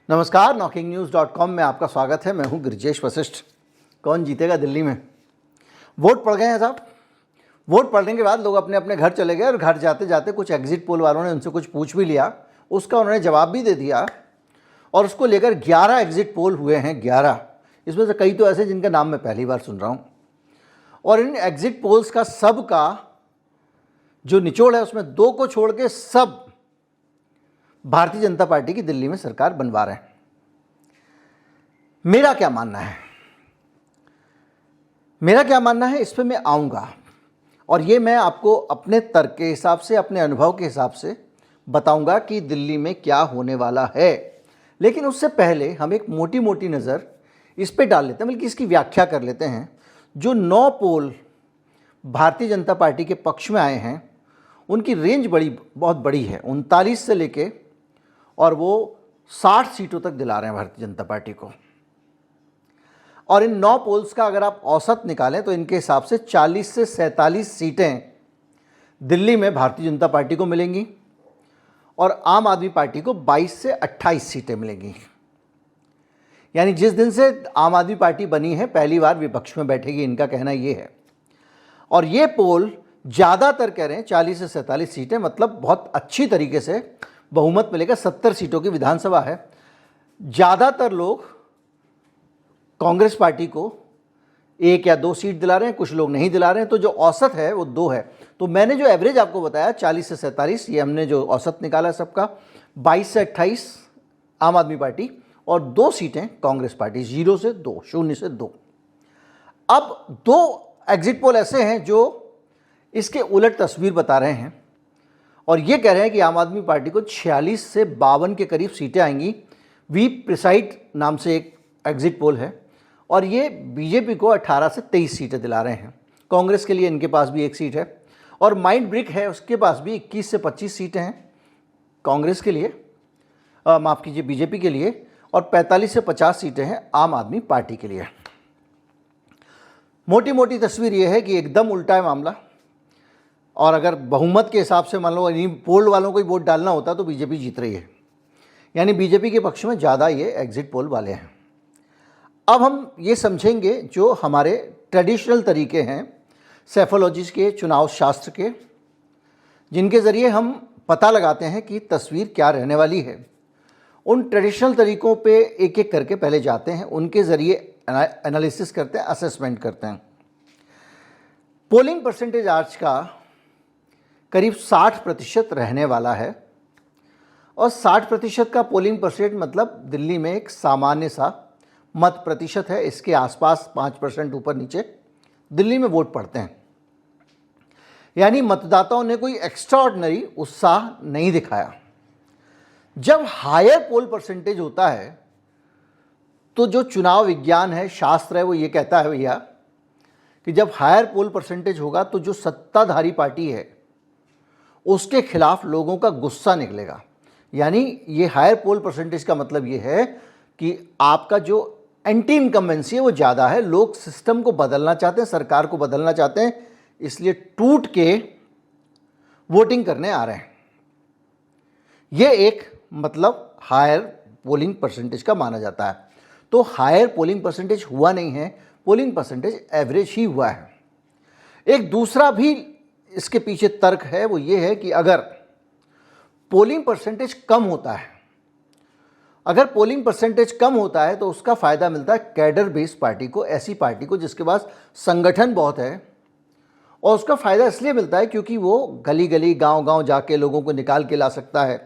नमस्कार, knocking-news.com में आपका स्वागत है। मैं हूं गिरिजेश वशिष्ठ। कौन जीतेगा दिल्ली में? वोट पड़ गए हैं साहब। वोट पड़ने के बाद लोग अपने अपने घर चले गए और घर जाते जाते कुछ एग्जिट पोल वालों ने उनसे कुछ पूछ भी लिया, उसका उन्होंने जवाब भी दे दिया और उसको लेकर 11 एग्जिट पोल हुए हैं। 11 इसमें से कई तो ऐसे जिनका नाम मैं पहली बार सुन रहा हूँ। और इन एग्जिट पोल्स का सब का जो निचोड़ है उसमें 2 को छोड़ के सब भारतीय जनता पार्टी की दिल्ली में सरकार बनवा रहे हैं। मेरा क्या मानना है इस पे मैं आऊँगा और ये मैं आपको अपने तर्क के हिसाब से, अपने अनुभव के हिसाब से बताऊंगा कि दिल्ली में क्या होने वाला है। लेकिन उससे पहले हम एक मोटी मोटी नज़र इस पे डाल लेते हैं, बल्कि इसकी व्याख्या कर लेते हैं। जो 9 पोल भारतीय जनता पार्टी के पक्ष में आए हैं उनकी रेंज बहुत बड़ी है, 39 से लेके और वो 60 सीटों तक दिला रहे हैं भारतीय जनता पार्टी को। और इन 9 पोल्स का अगर आप औसत निकालें तो इनके हिसाब से 40 से 47 सीटें दिल्ली में भारतीय जनता पार्टी को मिलेंगी और आम आदमी पार्टी को 22 से 28 सीटें मिलेंगी। यानी जिस दिन से आम आदमी पार्टी बनी है पहली बार विपक्ष में बैठेगी, इनका कहना ये है। और ये पोल ज़्यादातर कह रहे हैं 40 से 47 सीटें, मतलब बहुत अच्छी तरीके से बहुमत मिलेगा। 70 सीटों की विधानसभा है। ज़्यादातर लोग कांग्रेस पार्टी को 1 या 2 सीट दिला रहे हैं, कुछ लोग नहीं दिला रहे हैं। तो जो औसत है वो 2 है। तो मैंने जो एवरेज आपको बताया 40 से 47, ये हमने जो औसत निकाला सबका, 22 से 28 आम आदमी पार्टी और 2 सीटें कांग्रेस पार्टी, 0 से 2, 0 से 2। अब 2 एग्जिट पोल ऐसे हैं जो इसके उलट तस्वीर बता रहे हैं और ये कह रहे हैं कि आम आदमी पार्टी को 46 से 52 के करीब सीटें आएंगी। वी प्रिसाइड नाम से एक एग्जिट पोल है और ये बीजेपी को 18 से 23 सीटें दिला रहे हैं। कांग्रेस के लिए इनके पास भी 1 सीट है और माइंड ब्रिक है, उसके पास भी 21 से 25 सीटें हैं कांग्रेस के लिए, माफ़ कीजिए बीजेपी के लिए, और 45 से 50 सीटें हैं आम आदमी पार्टी के लिए। मोटी मोटी तस्वीर ये है कि एकदम उल्टा है मामला। और अगर बहुमत के हिसाब से मान लो पोल वालों को ही वोट डालना होता तो बीजेपी जीत रही है, यानी बीजेपी के पक्ष में ज़्यादा ये एग्जिट पोल वाले हैं। अब हम ये समझेंगे जो हमारे ट्रेडिशनल तरीके हैं सेफोलॉजिस्ट के, चुनाव शास्त्र के, जिनके ज़रिए हम पता लगाते हैं कि तस्वीर क्या रहने वाली है। उन ट्रेडिशनल तरीकों पे एक एक करके पहले जाते हैं, उनके ज़रिए एनालिसिस करते हैं, असेसमेंट करते हैं। पोलिंग परसेंटेज आज का करीब 60% रहने वाला है और 60% का पोलिंग परसेंट मतलब दिल्ली में एक सामान्य सा मत प्रतिशत है। इसके आसपास 5% ऊपर नीचे दिल्ली में वोट पड़ते हैं। यानी मतदाताओं ने कोई एक्स्ट्राऑर्डिनरी उत्साह नहीं दिखाया। जब हायर पोल परसेंटेज होता है तो जो चुनाव विज्ञान है, शास्त्र है, वो ये कहता है भैया कि जब हायर पोल परसेंटेज होगा तो जो सत्ताधारी पार्टी है उसके खिलाफ लोगों का गुस्सा निकलेगा। यानी ये हायर पोल परसेंटेज का मतलब ये है कि आपका जो एंटी इनकम्बेंसी है वो ज़्यादा है। लोग सिस्टम को बदलना चाहते हैं, सरकार को बदलना चाहते हैं, इसलिए टूट के वोटिंग करने आ रहे हैं। ये एक मतलब हायर पोलिंग परसेंटेज का माना जाता है। तो हायर पोलिंग परसेंटेज हुआ नहीं है, पोलिंग परसेंटेज एवरेज ही हुआ है। एक दूसरा भी इसके पीछे तर्क है, वो ये है कि अगर पोलिंग परसेंटेज कम होता है, अगर पोलिंग परसेंटेज कम होता है तो उसका फ़ायदा मिलता है कैडर बेस्ड पार्टी को, ऐसी पार्टी को जिसके पास संगठन बहुत है। और उसका फ़ायदा इसलिए मिलता है क्योंकि वो गली गली, गांव गांव जाके लोगों को निकाल के ला सकता है।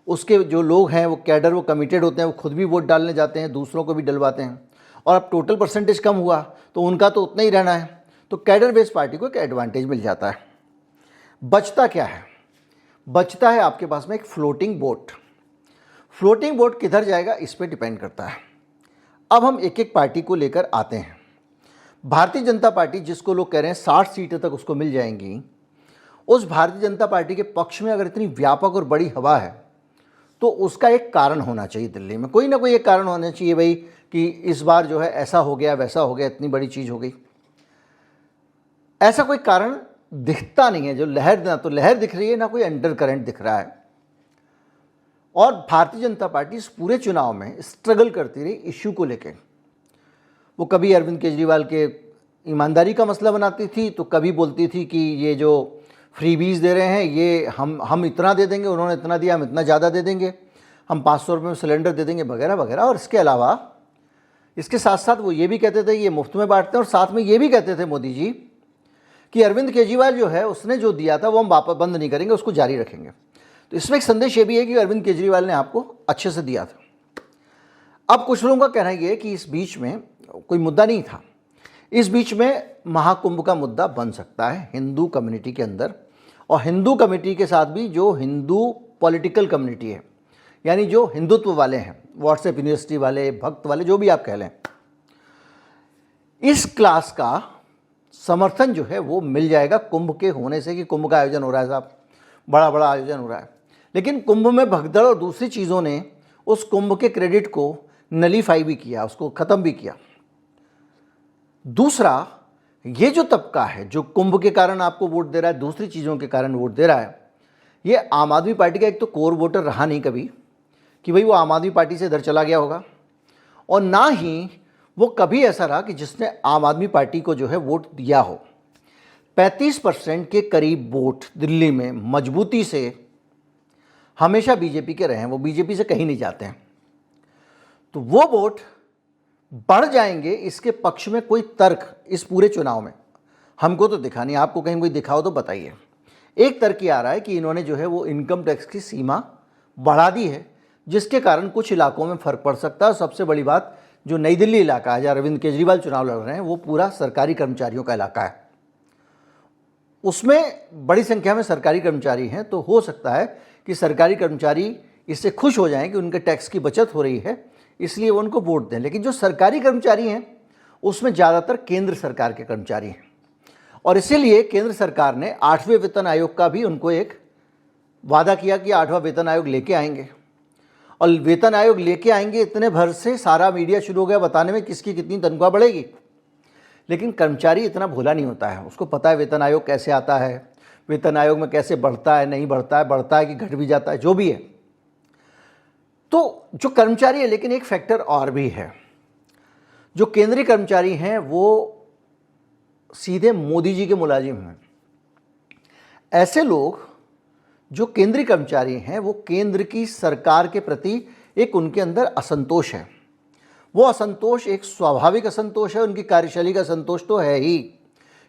उसके जो लोग हैं वो कैडर, वो कमिटेड होते हैं, वो खुद भी वोट डालने जाते हैं, दूसरों को भी डलवाते हैं। और अब टोटल परसेंटेज कम हुआ तो उनका तो उतना ही रहना है, तो कैडर बेस्ड पार्टी को एक एडवांटेज मिल जाता है। बचता क्या है? बचता है आपके पास में एक फ्लोटिंग वोट। फ्लोटिंग वोट किधर जाएगा इस पे डिपेंड करता है। अब हम एक एक पार्टी को लेकर आते हैं। भारतीय जनता पार्टी, जिसको लोग कह रहे हैं 60 सीटें तक उसको मिल जाएंगी, उस भारतीय जनता पार्टी के पक्ष में अगर इतनी व्यापक और बड़ी हवा है तो उसका एक कारण होना चाहिए। दिल्ली में कोई ना कोई एक कारण होना चाहिए भाई कि इस बार जो है ऐसा हो गया, वैसा हो गया, इतनी बड़ी चीज़ हो गई। ऐसा कोई कारण दिखता नहीं है। जो लहर, ना तो लहर दिख रही है, ना कोई अंडर करंट दिख रहा है। और भारतीय जनता पार्टी इस पूरे चुनाव में स्ट्रगल करती रही इश्यू को लेकर। वो कभी अरविंद केजरीवाल के ईमानदारी का मसला बनाती थी, तो कभी बोलती थी कि ये जो फ्रीबीज दे रहे हैं ये हम इतना दे देंगे, उन्होंने इतना दिया हम इतना ज़्यादा दे देंगे, हम 500 रुपये में सिलेंडर दे देंगे वगैरह वगैरह। और इसके अलावा इसके साथ साथ वो ये भी कहते थे ये मुफ्त में बांटते हैं, और साथ में ये भी कहते थे मोदी जी कि अरविंद केजरीवाल जो है उसने जो दिया था वो हम वापस बंद नहीं करेंगे, उसको जारी रखेंगे। तो इसमें एक संदेश ये भी है कि अरविंद केजरीवाल ने आपको अच्छे से दिया था। अब कुछ लोगों का कहना ये है कि इस बीच में कोई मुद्दा नहीं था, इस बीच में महाकुंभ का मुद्दा बन सकता है हिंदू कम्युनिटी के अंदर, और हिंदू कम्युनिटी के साथ भी जो हिंदू पॉलिटिकल कम्युनिटी है, यानी जो हिंदुत्व वाले हैं, व्हाट्सएप यूनिवर्सिटी वाले, भक्त वाले, जो भी आप कह लें, इस क्लास का समर्थन जो है वो मिल जाएगा कुंभ के होने से, कि कुंभ का आयोजन हो रहा है साहब, बड़ा बड़ा आयोजन हो रहा है। लेकिन कुंभ में भगदड़ और दूसरी चीज़ों ने उस कुंभ के क्रेडिट को नलीफाई भी किया, उसको ख़त्म भी किया। दूसरा, ये जो तबका है जो कुंभ के कारण आपको वोट दे रहा है, दूसरी चीज़ों के कारण वोट दे रहा है, ये आम आदमी पार्टी का एक तो कोर वोटर रहा नहीं कभी कि भाई वो आम आदमी पार्टी से इधर चला गया होगा, और ना ही वो कभी ऐसा रहा कि जिसने आम आदमी पार्टी को जो है वोट दिया हो। 35% के करीब वोट दिल्ली में मजबूती से हमेशा बीजेपी के रहे हैं, वो बीजेपी से कहीं नहीं जाते हैं। तो वो वोट बढ़ जाएंगे, इसके पक्ष में कोई तर्क इस पूरे चुनाव में हमको तो दिखा नहीं, आपको कहीं कोई दिखाओ तो बताइए। एक तर्क ये आ रहा है कि इन्होंने जो है वो इनकम टैक्स की सीमा बढ़ा दी है, जिसके कारण कुछ इलाकों में फ़र्क पड़ सकता है। और सबसे बड़ी बात, जो नई दिल्ली इलाका है जहाँ अरविंद केजरीवाल चुनाव लड़ रहे हैं, वो पूरा सरकारी कर्मचारियों का इलाका है, उसमें बड़ी संख्या में सरकारी कर्मचारी हैं। तो हो सकता है कि सरकारी कर्मचारी इससे खुश हो जाएं कि उनके टैक्स की बचत हो रही है, इसलिए वो उनको वोट दें। लेकिन जो सरकारी कर्मचारी हैं उसमें ज़्यादातर केंद्र सरकार के कर्मचारी हैं, और इसीलिए केंद्र सरकार ने 8वें वेतन आयोग का भी उनको एक वादा किया कि 8वां वेतन आयोग लेके आएंगे। और वेतन आयोग लेके आएंगे, इतने भर से सारा मीडिया शुरू हो गया बताने में किसकी कितनी तनख्वाह बढ़ेगी। लेकिन कर्मचारी इतना भोला नहीं होता है, उसको पता है वेतन आयोग कैसे आता है, वेतन आयोग में कैसे बढ़ता है, नहीं बढ़ता है कि घट भी जाता है, जो भी है। तो जो कर्मचारी है, लेकिन एक फैक्टर और भी है, जो केंद्रीय कर्मचारी हैं वो सीधे मोदी जी के मुलाजिम हैं। ऐसे लोग जो केंद्रीय कर्मचारी हैं, वो केंद्र की सरकार के प्रति एक उनके अंदर असंतोष है। वो असंतोष एक स्वाभाविक असंतोष है, उनकी कार्यशैली का असंतोष तो है ही,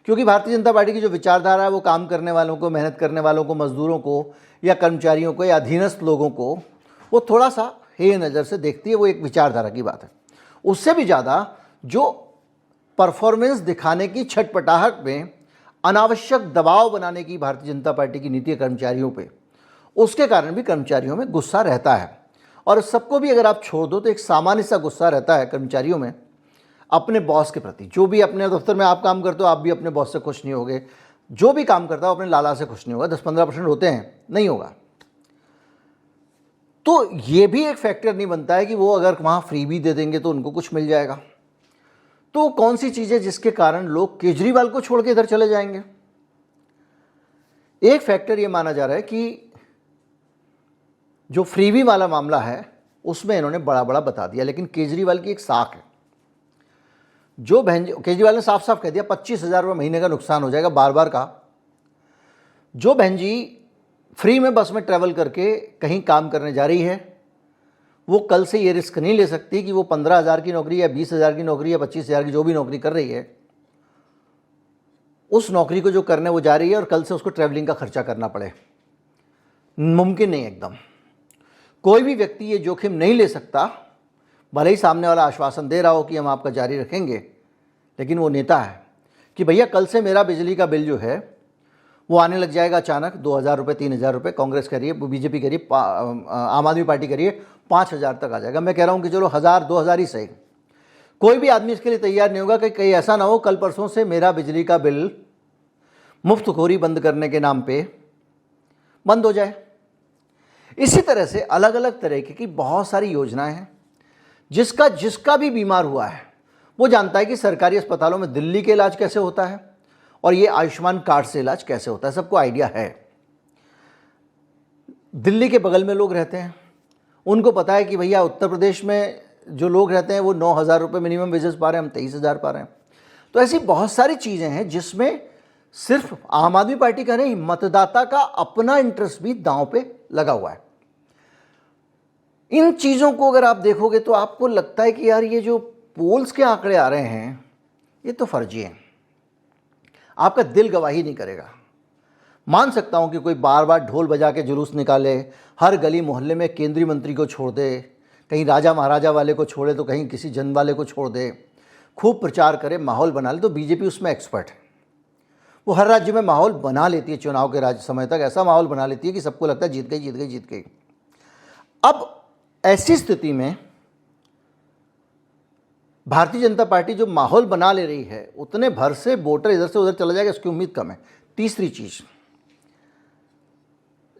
क्योंकि भारतीय जनता पार्टी की जो विचारधारा है वो काम करने वालों को, मेहनत करने वालों को, मजदूरों को या कर्मचारियों को या अधीनस्थ लोगों को वो थोड़ा सा हे नज़र से देखती है। वो एक विचारधारा की बात है। उससे भी ज़्यादा जो परफॉर्मेंस दिखाने की छटपटाहट में अनावश्यक दबाव बनाने की भारतीय जनता पार्टी की नीति है कर्मचारियों पे, उसके कारण भी कर्मचारियों में गुस्सा रहता है। और सबको भी अगर आप छोड़ दो तो एक सामान्य सा गुस्सा रहता है कर्मचारियों में अपने बॉस के प्रति। जो भी अपने दफ्तर में आप काम करते हो, आप भी अपने बॉस से खुश नहीं होगे। जो भी काम करता हो अपने लाला से खुश नहीं होगा। 10-15% होते हैं, नहीं होगा। तो ये भी एक फैक्टर नहीं बनता है कि वो अगर वहाँ फ्री भी दे देंगे तो उनको कुछ मिल जाएगा। तो कौन सी चीज़ है जिसके कारण लोग केजरीवाल को छोड़ के इधर चले जाएंगे? एक फैक्टर ये माना जा रहा है कि जो फ्रीबी वाला मामला है उसमें इन्होंने बड़ा बड़ा बता दिया, लेकिन केजरीवाल की एक साख है। जो केजरीवाल ने साफ साफ कह दिया 25,000 रुपये महीने का नुकसान हो जाएगा बार बार का। जो बहन जी फ्री में बस में ट्रैवल करके कहीं काम करने जा रही है, वो कल से ये रिस्क नहीं ले सकती कि वो 15,000 की नौकरी या 20,000 की नौकरी या 25,000 की जो भी नौकरी कर रही है, उस नौकरी को जो करने वो जा रही है और कल से उसको ट्रैवलिंग का खर्चा करना पड़े। मुमकिन नहीं एकदम। कोई भी व्यक्ति ये जोखिम नहीं ले सकता, भले ही सामने वाला आश्वासन दे रहा हो कि हम आपका जारी रखेंगे, लेकिन वो नेता है कि भैया कल से मेरा बिजली का बिल जो है वो आने लग जाएगा अचानक 2,000 रुपये, 3,000 रुपये। कांग्रेस कह रही है, बीजेपी कह रही है, आम आदमी पार्टी कह रही है 5,000 तक आ जाएगा। मैं कह रहा हूँ कि चलो 1,000, 2,000 ही सही। कोई भी आदमी इसके लिए तैयार नहीं होगा कि कहीं ऐसा ना हो कल परसों से मेरा बिजली का बिल मुफ्तखोरी बंद करने के नाम पे बंद हो जाए। इसी तरह से अलग अलग तरीके की बहुत सारी योजनाएं हैं। जिसका भी बीमार हुआ है वो जानता है कि सरकारी अस्पतालों में दिल्ली के इलाज कैसे होता है और ये आयुष्मान कार्ड से इलाज कैसे होता है, सबको आइडिया है। दिल्ली के बगल में लोग रहते हैं, उनको पता है कि भैया उत्तर प्रदेश में जो लोग रहते हैं वो 9,000 रुपये मिनिमम वेजेस पा रहे हैं, हम 23,000 पा रहे हैं। तो ऐसी बहुत सारी चीज़ें हैं जिसमें सिर्फ आम आदमी पार्टी का नहीं, मतदाता का अपना इंटरेस्ट भी दांव पे लगा हुआ है। इन चीज़ों को अगर आप देखोगे तो आपको लगता है कि यार ये जो पोल्स के आंकड़े आ रहे हैं ये तो फर्जी हैं, आपका दिल गवाही नहीं करेगा। मान सकता हूं कि कोई बार बार ढोल बजा के जुलूस निकाले, हर गली मोहल्ले में केंद्रीय मंत्री को छोड़ दे, कहीं राजा महाराजा वाले को छोड़े तो कहीं किसी जन वाले को छोड़ दे, खूब प्रचार करे, माहौल बना ले, तो बीजेपी उसमें एक्सपर्ट है। वो हर राज्य में माहौल बना लेती है, चुनाव के राज्य समय तक ऐसा माहौल बना लेती है कि सबको लगता है जीत गई जीत गई जीत गई। अब ऐसी स्थिति में भारतीय जनता पार्टी जो माहौल बना ले रही है, उतने भर से वोटर इधर से उधर चला जाएगा इसकी उम्मीद कम है। तीसरी चीज,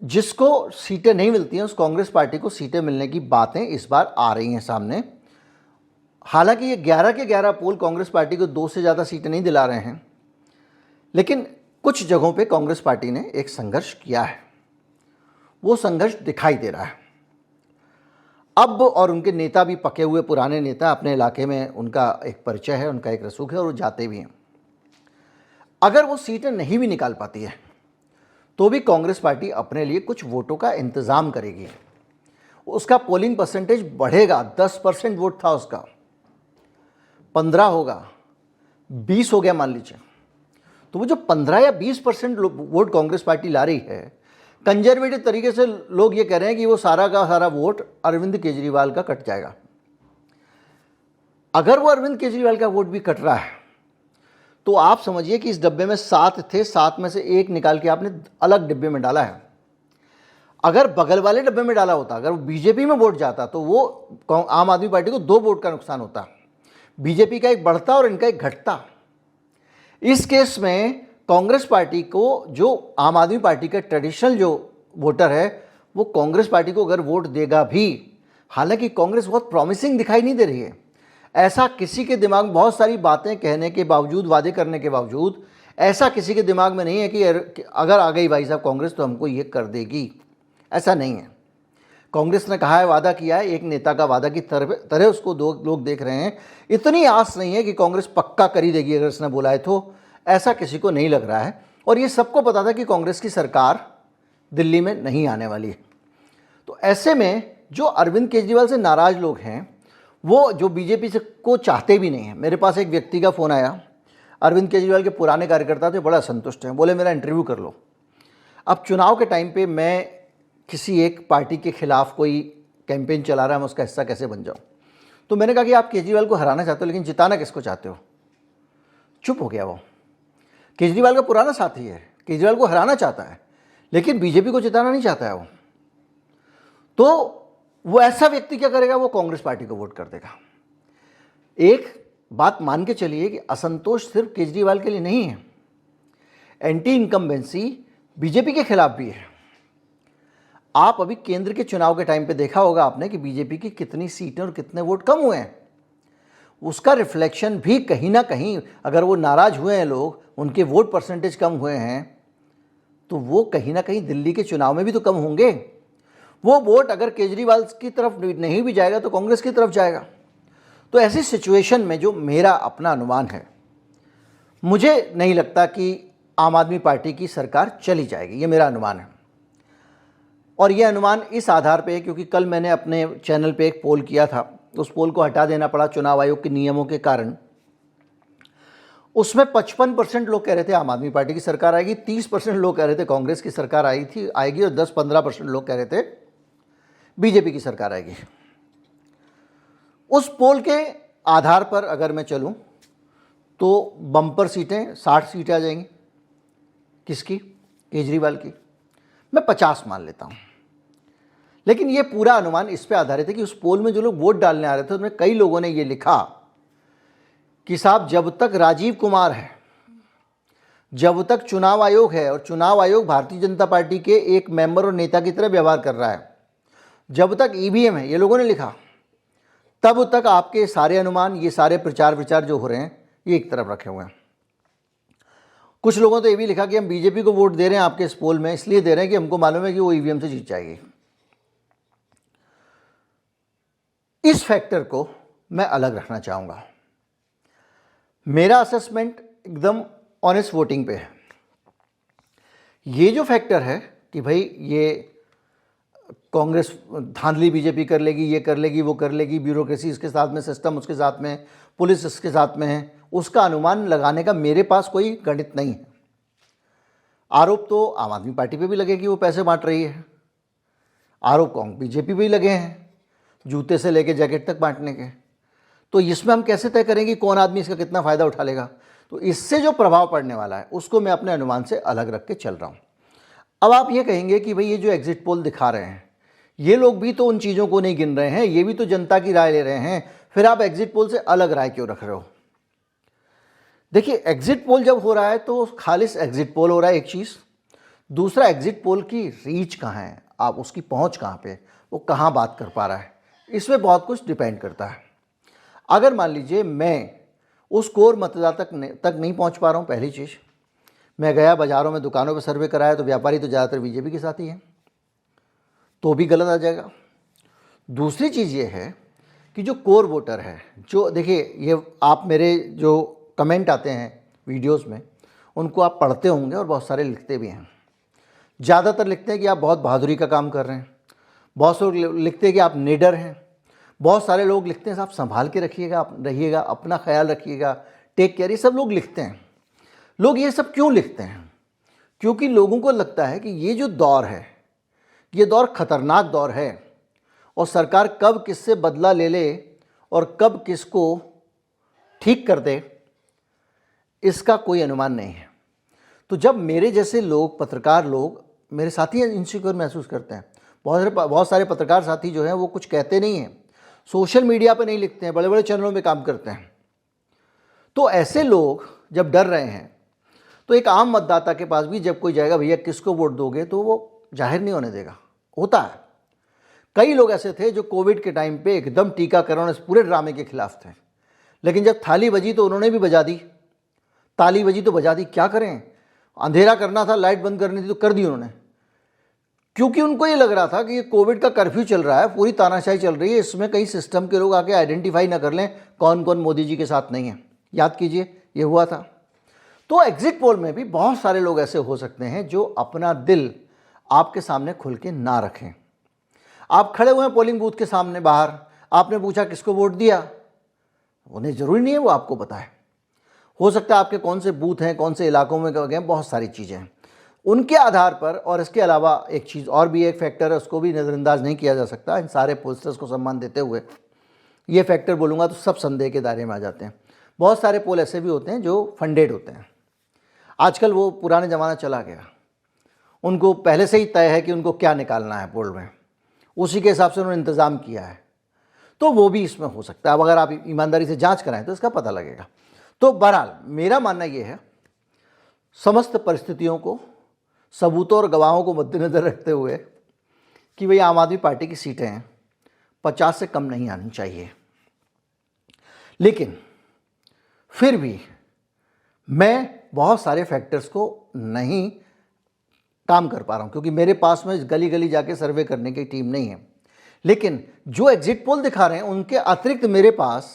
जिसको सीटें नहीं मिलती हैं उस कांग्रेस पार्टी को सीटें मिलने की बातें इस बार आ रही हैं सामने। हालांकि ये 11 के 11 पोल कांग्रेस पार्टी को 2 से ज़्यादा सीटें नहीं दिला रहे हैं, लेकिन कुछ जगहों पे कांग्रेस पार्टी ने एक संघर्ष किया है, वो संघर्ष दिखाई दे रहा है अब। और उनके नेता भी पके हुए पुराने नेता, अपने इलाके में उनका एक परिचय है, उनका एक रसूख है और वो जाते भी हैं। अगर वो सीटें नहीं भी निकाल पाती है तो भी कांग्रेस पार्टी अपने लिए कुछ वोटों का इंतजाम करेगी, उसका पोलिंग परसेंटेज बढ़ेगा। 10% वोट था उसका, 15 होगा, 20 हो गया मान लीजिए। तो वो जो 15 या 20% वोट कांग्रेस पार्टी ला रही है, कंजर्वेटिव तरीके से लोग ये कह रहे हैं कि वो सारा का सारा वोट अरविंद केजरीवाल का कट जाएगा। अगर वो अरविंद केजरीवाल का वोट भी कट रहा है तो आप समझिए कि इस डब्बे में 7 थे, 7 में से 1 निकाल के आपने अलग डिब्बे में डाला है। अगर बगल वाले डब्बे में डाला होता, अगर वो बीजेपी में वोट जाता तो वो आम आदमी पार्टी को 2 वोट का नुकसान होता, बीजेपी का एक बढ़ता और इनका एक घटता। इस केस में कांग्रेस पार्टी को, जो आम आदमी पार्टी का ट्रेडिशनल जो वोटर है, वो कांग्रेस पार्टी को अगर वोट देगा भी, हालांकि कांग्रेस बहुत प्रॉमिसिंग दिखाई नहीं दे रही है, ऐसा किसी के दिमाग में, बहुत सारी बातें कहने के बावजूद, वादे करने के बावजूद, ऐसा किसी के दिमाग में नहीं है कि अगर आ गई भाई साहब कांग्रेस तो हमको ये कर देगी, ऐसा नहीं है। कांग्रेस ने कहा है, वादा किया है, एक नेता का वादा की तरह उसको 2 लोग देख रहे हैं। इतनी आस नहीं है कि कांग्रेस पक्का कर ही देगी अगर इसने बोला है तो, ऐसा किसी को नहीं लग रहा है। और ये सबको पता था कि कांग्रेस की सरकार दिल्ली में नहीं आने वाली है। तो ऐसे में जो अरविंद केजरीवाल से नाराज लोग हैं, वो जो बीजेपी से को चाहते भी नहीं हैं। मेरे पास एक व्यक्ति का फ़ोन आया, अरविंद केजरीवाल के पुराने कार्यकर्ता थे, बड़ा संतुष्ट हैं, बोले मेरा इंटरव्यू कर लो। अब चुनाव के टाइम पे मैं किसी एक पार्टी के खिलाफ कोई कैंपेन चला रहा है, मैं उसका हिस्सा कैसे बन जाऊं? तो मैंने कहा कि आप केजरीवाल को हराना चाहते हो, लेकिन जिताना किसको चाहते हो? चुप हो गया वो। केजरीवाल का पुराना साथी है, केजरीवाल को हराना चाहता है, लेकिन बीजेपी को जिताना नहीं चाहता है वो। तो वो ऐसा व्यक्ति क्या करेगा? वो कांग्रेस पार्टी को वोट कर देगा। एक बात मान के चलिए कि असंतोष सिर्फ केजरीवाल के लिए नहीं है, एंटी इनकम्बेंसी बीजेपी के खिलाफ भी है। आप अभी केंद्र के चुनाव के टाइम पे देखा होगा आपने कि बीजेपी की कितनी सीटें और कितने वोट कम हुए हैं। उसका रिफ्लेक्शन भी कहीं ना कहीं, अगर वो नाराज हुए हैं लोग, उनके वोट परसेंटेज कम हुए हैं, तो वो कहीं ना कहीं दिल्ली के चुनाव में भी तो कम होंगे। वो वोट अगर केजरीवाल की तरफ नहीं भी जाएगा तो कांग्रेस की तरफ जाएगा। तो ऐसी सिचुएशन में जो मेरा अपना अनुमान है, मुझे नहीं लगता कि आम आदमी पार्टी की सरकार चली जाएगी, ये मेरा अनुमान है। और ये अनुमान इस आधार पे है क्योंकि कल मैंने अपने चैनल पे एक पोल किया था, उस पोल को हटा देना पड़ा चुनाव आयोग के नियमों के कारण। उसमें 55% लोग कह रहे थे आम आदमी पार्टी की सरकार आएगी, 30% लोग कह रहे थे कांग्रेस की सरकार आएगी और 10-15% लोग कह रहे थे बीजेपी की सरकार आएगी। उस पोल के आधार पर अगर मैं चलूं तो बम्पर सीटें 60 सीटें आ जाएंगी। किसकी? केजरीवाल की। मैं 50 मान लेता हूं, लेकिन ये पूरा अनुमान इस पे आधारित है कि उस पोल में जो लोग वोट डालने आ रहे थे उसमें कई लोगों ने ये लिखा कि साहब जब तक राजीव कुमार है, जब तक चुनाव आयोग है और चुनाव आयोग भारतीय जनता पार्टी के एक मेंबर और नेता की तरह व्यवहार कर रहा है, जब तक ईवीएम है, ये लोगों ने लिखा, तब तक आपके सारे अनुमान, ये सारे प्रचार विचार जो हो रहे हैं, ये एक तरफ रखे हुए हैं। कुछ लोगों तो ये भी लिखा कि हम बीजेपी को वोट दे रहे हैं आपके इस पोल में, इसलिए दे रहे हैं कि हमको मालूम है कि वो ईवीएम से जीत जाएगी। इस फैक्टर को मैं अलग रखना चाहूँगा। मेरा असेसमेंट एकदम ऑनेस्ट वोटिंग पे है। ये जो फैक्टर है कि भाई ये कांग्रेस धांधली बीजेपी कर लेगी, ये कर लेगी, वो कर लेगी, ब्यूरोक्रेसी इसके साथ में, सिस्टम उसके साथ में, पुलिस इसके साथ में है, उसका अनुमान लगाने का मेरे पास कोई गणित नहीं है। आरोप तो आम आदमी पार्टी पे भी लगे कि वो पैसे बांट रही है, आरोप कांग्रेस बीजेपी पे भी लगे हैं, जूते से लेके जैकेट तक बांटने के। तो इसमें हम कैसे तय करेंगे कौन आदमी इसका कितना फ़ायदा उठा लेगा? तो इससे जो प्रभाव पड़ने वाला है उसको मैं अपने अनुमान से अलग रख के चल रहा हूँ। अब आप ये कहेंगे कि भाई ये जो एग्जिट पोल दिखा रहे हैं, ये लोग भी तो उन चीज़ों को नहीं गिन रहे हैं, ये भी तो जनता की राय ले रहे हैं, फिर आप एग्जिट पोल से अलग राय क्यों रख रहे हो? देखिए, एग्जिट पोल जब हो रहा है तो खालिस एग्जिट पोल हो रहा है एक चीज़। दूसरा, एग्जिट पोल की रीच कहाँ है, आप उसकी पहुँच कहाँ पे, वो कहाँ बात कर पा रहा है, इसमें बहुत कुछ डिपेंड करता है। अगर मान लीजिए मैं उस कोर मतदाता तक नहीं पहुँच पा रहा हूँ, पहली चीज़, मैं गया बाज़ारों में दुकानों पे सर्वे कराया तो व्यापारी तो ज़्यादातर बीजेपी के साथ ही हैं, तो भी गलत आ जाएगा। दूसरी चीज़ ये है कि जो कोर वोटर है, जो देखिए ये आप मेरे जो कमेंट आते हैं वीडियोस में उनको आप पढ़ते होंगे और बहुत सारे लिखते भी हैं। ज़्यादातर लिखते हैं कि आप बहुत बहादुरी का काम कर रहे हैं, बहुत से लोग लिखते हैं कि आप निडर हैं, बहुत सारे लोग लिखते हैं आप संभाल के रहिएगा, अपना ख्याल रखिएगा, टेक केयर, ये सब लोग लिखते हैं। लोग ये सब क्यों लिखते हैं? क्योंकि लोगों को लगता है कि ये जो दौर है, ये दौर खतरनाक दौर है और सरकार कब किससे बदला ले ले और कब किसको ठीक कर दे, इसका कोई अनुमान नहीं है। तो जब मेरे जैसे लोग, पत्रकार लोग, मेरे साथी इनसिक्योर महसूस करते हैं, बहुत सारे पत्रकार साथी जो हैं वो कुछ कहते नहीं हैं, सोशल मीडिया पे नहीं लिखते हैं, बड़े बड़े चैनलों में काम करते हैं। तो ऐसे लोग जब डर रहे हैं तो एक आम मतदाता के पास भी जब कोई जाएगा, भैया किसको वोट दोगे, तो वो जाहिर नहीं होने देगा। होता है, कई लोग ऐसे थे जो कोविड के टाइम पे एकदम टीकाकरण इस पूरे ड्रामे के खिलाफ थे, लेकिन जब थाली बजी तो उन्होंने भी बजा दी, ताली बजी तो बजा दी। क्या करें, अंधेरा करना था, लाइट बंद करनी थी तो कर दी उन्होंने, क्योंकि उनको ये लग रहा था कि ये कोविड का कर्फ्यू चल रहा है, पूरी तानाशाही चल रही है, इसमें कहीं सिस्टम के लोग आके आइडेंटिफाई ना कर लें कौन कौन मोदी जी के साथ नहीं है। याद कीजिए, ये हुआ था। तो एग्जिट पोल में भी बहुत सारे लोग ऐसे हो सकते हैं जो अपना दिल आपके सामने खुल के ना रखें। आप खड़े हुए हैं पोलिंग बूथ के सामने बाहर, आपने पूछा किसको वोट दिया, उन्हें ज़रूरी नहीं है वो आपको बताए। हो सकता है आपके कौन से बूथ हैं, कौन से इलाकों में गए, बहुत सारी चीज़ें हैं उनके आधार पर। और इसके अलावा एक चीज़ और भी, एक फैक्टर है, उसको भी नज़रअंदाज नहीं किया जा सकता। इन सारे पोलस्टर्स को सम्मान देते हुए ये फैक्टर बोलूँगा तो सब संदेह के दायरे में आ जाते हैं। बहुत सारे पोल ऐसे भी होते हैं जो फंडेड होते हैं। आजकल वो पुराने ज़माना चला गया, उनको पहले से ही तय है कि उनको क्या निकालना है पोल में, उसी के हिसाब से उन्होंने इंतज़ाम किया है, तो वो भी इसमें हो सकता है। अब अगर आप ईमानदारी से जांच कराएं तो इसका पता लगेगा। तो बहरहाल मेरा मानना ये है, समस्त परिस्थितियों को, सबूतों और गवाहों को मद्देनज़र रखते हुए, कि भाई आम आदमी पार्टी की सीटें 50 से कम नहीं आनी चाहिए। लेकिन फिर भी मैं बहुत सारे फैक्टर्स को नहीं काम कर पा रहा हूँ, क्योंकि मेरे पास में गली गली जाके सर्वे करने की टीम नहीं है। लेकिन जो एग्जिट पोल दिखा रहे हैं उनके अतिरिक्त मेरे पास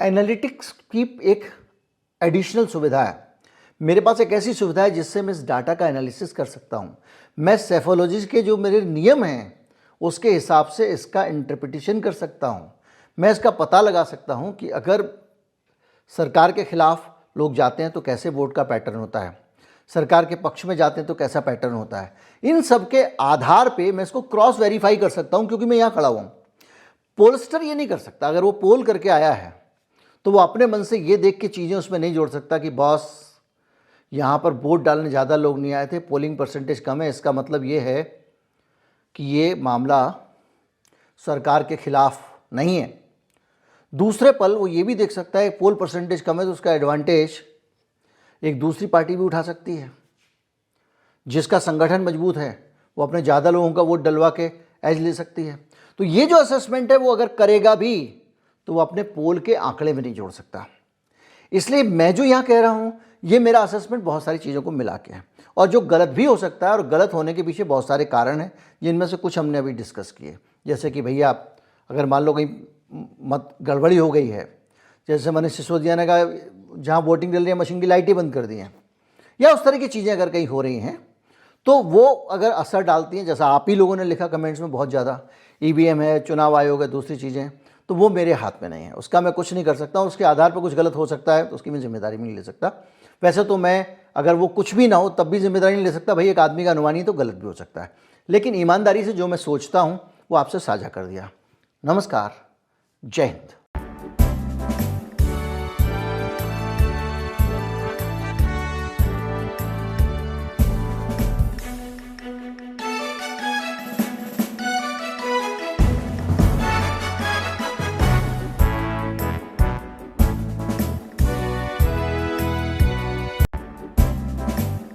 एनालिटिक्स की एक एडिशनल सुविधा है। मेरे पास एक ऐसी सुविधा है जिससे मैं इस डाटा का एनालिसिस कर सकता हूँ। मैं सेफोलॉजी के जो मेरे नियम हैं उसके हिसाब से इसका इंटरप्रिटेशन कर सकता हूँ। मैं इसका पता लगा सकता हूँ कि अगर सरकार के खिलाफ लोग जाते हैं तो कैसे वोट का पैटर्न होता है, सरकार के पक्ष में जाते हैं तो कैसा पैटर्न होता है। इन सब के आधार पे मैं इसको क्रॉस वेरीफाई कर सकता हूँ, क्योंकि मैं यहाँ खड़ा हुआ हूँ। पोलस्टर ये नहीं कर सकता। अगर वो पोल करके आया है तो वो अपने मन से ये देख के चीज़ें उसमें नहीं जोड़ सकता कि बॉस यहाँ पर वोट डालने ज़्यादा लोग नहीं आए थे, पोलिंग परसेंटेज कम है, इसका मतलब ये है कि ये मामला सरकार के खिलाफ नहीं है। दूसरे पल वो ये भी देख सकता है पोल परसेंटेज कम है तो उसका एडवांटेज एक दूसरी पार्टी भी उठा सकती है, जिसका संगठन मजबूत है, वो अपने ज़्यादा लोगों का वोट डलवा के एज ले सकती है। तो ये जो असेसमेंट है वो अगर करेगा भी तो वो अपने पोल के आंकड़े में नहीं जोड़ सकता। इसलिए मैं जो यहाँ कह रहा हूँ ये मेरा असेसमेंट बहुत सारी चीज़ों को मिला के है। और जो गलत भी हो सकता है, और गलत होने के पीछे बहुत सारे कारण हैं जिनमें से कुछ हमने अभी डिस्कस किए। जैसे कि भैया अगर मान लो कहीं मत गड़बड़ी हो गई है, जैसे मनीष सिसोदिया ने कहा जहाँ वोटिंग डल रही है मशीन की लाइटें बंद कर दी हैं, या उस तरह की चीज़ें अगर कहीं हो रही हैं तो वो अगर असर डालती हैं, जैसा आप ही लोगों ने लिखा कमेंट्स में बहुत ज़्यादा, ईवीएम है, चुनाव आयोग है, दूसरी चीज़ें, तो वो मेरे हाथ में नहीं है, उसका मैं कुछ नहीं कर सकता। उसके आधार पर कुछ गलत हो सकता है तो उसकी मैं जिम्मेदारी भी नहीं ले सकता। वैसे तो मैं अगर वो कुछ भी ना हो तब भी जिम्मेदारी नहीं ले सकता, भाई एक आदमी का अनुमान ही तो गलत भी हो सकता है, लेकिन ईमानदारी से जो मैं सोचता हूँ वो आपसे साझा कर दिया। नमस्कार, जय हिंद।